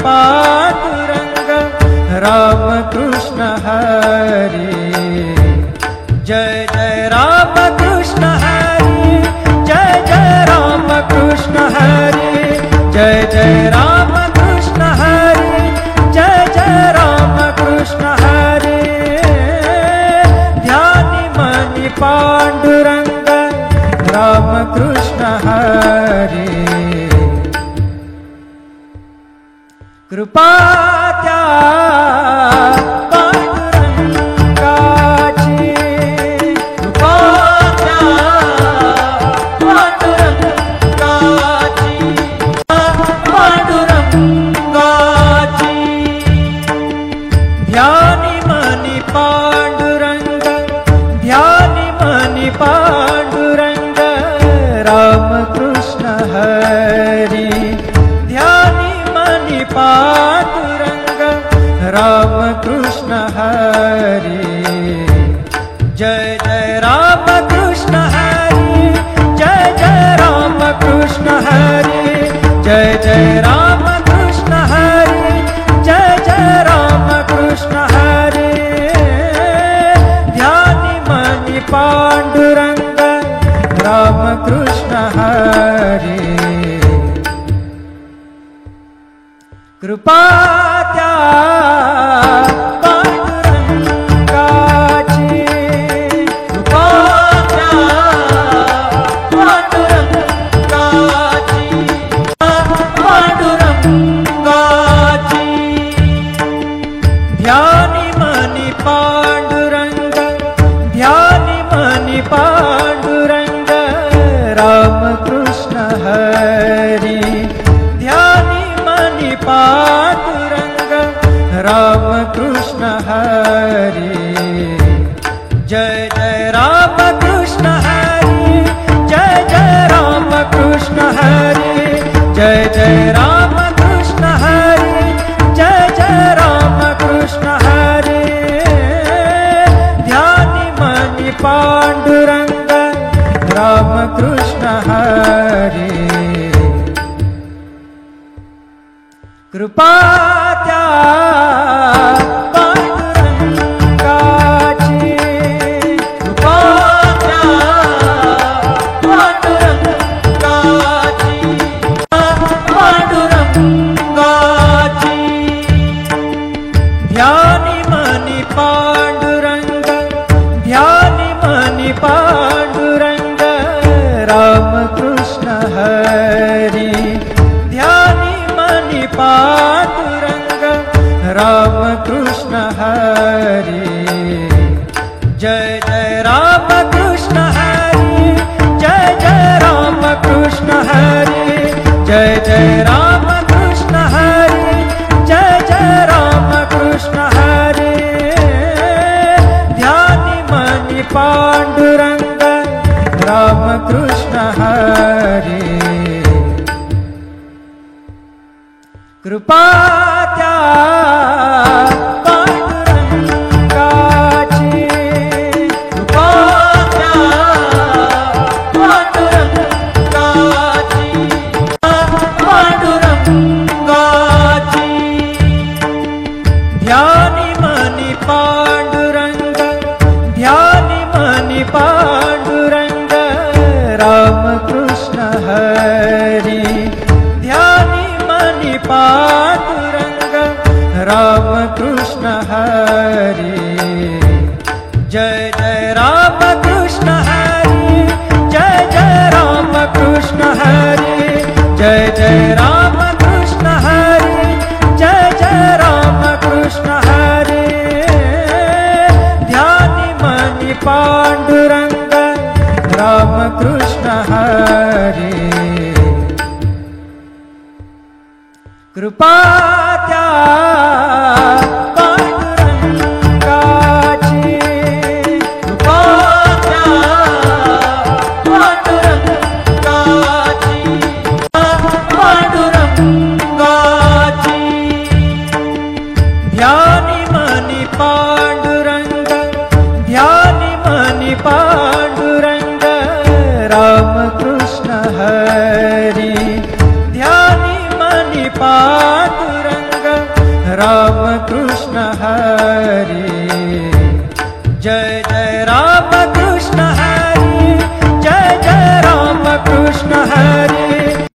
पांडुरंग राम कृष्ण हरी। जय जय राम कृष्ण हरी, जय जय राम कृष्ण हरी, जय जय राम कृष्ण हरी, जय जय राम कृष्ण हरी। ध्यानी मनी पांडुरंग राम कृष्ण हरी। कृपा त्या पांडुरंगाची, कृपा त्या पांडुरंगाची, पांडुरंगाची। ध्यानी मनी पांडुरंग, ध्यानी मनी पांडुरंग राम कृष्ण हरी। ध्यानी मनी पांडुरंग राम कृष्ण हरी। जय जय राम कृष्ण हरी, जय जय राम कृष्ण हरी, जय जय राम कृष्ण हरी, जय जय राम कृष्ण हरी। ध्यानी मनी पांडुरंग राम कृष्ण हरी। कृपा त्या पांडुरंगाची, कृपा त्या पांडुरंगाची, पांडुरंगाची। ध्यानी मनी पांडुरंग, ध्यानी मनी पांडुरंग राम कृष्ण हरी। ध्यानी मनी पांडुरंग राम कृष्ण हरी। जय जय राम कृष्ण हरी, जय जय राम कृष्ण हरी, जय जय राम कृष्ण हरी, जय जय राम कृष्ण हरी। ध्यानी मनी पांडुरंग राम कृष्ण हरी। कृपा त्या पांडुरंगाची, कृपा त्या पांडुरंगाची, पांडुरंगाची। ध्यानी मनी पांडुरंग, ध्यानी मनी पांडुरंग राम कृष्ण हरी। ध्यानी मनी पांडुरंग राम कृष्ण हरी। जय जय राम कृष्ण हरी, जय जय राम कृष्ण हरी, जय जय राम कृष्ण हरी, जय जय राम कृष्ण हरी। ध्यानी मनी पांडुरंग राम कृष्ण हरी। कृपा त्या पांडुरंगाची, कृपा त्या पांडुरंगाची, पांडुरंगाची। ध्यानी मनी पांडुरंग, ध्यानी मनी पांडुरंग राम कृष्ण हरी। ध्यानी मनी पांडुरंग राम कृष्ण हरी। जय जय राम कृष्ण हरी, जय जय राम कृष्ण हरी, जय जय राम कृष्ण हरी, जय जय राम कृष्ण हरी। ध्यानी मनी पांडुरंग राम कृष्ण हरी। कृपा त्या पांडुरंगाची, कृपा त्या पांडुरंगाची, पांडुरंगाची। ध्यानी मनी पांडुरंग, ध्यानी मनी पांडुरंग राम कृष्ण हरी। ध्यानी मनी पांडुरंग कृष्ण हरी जय जय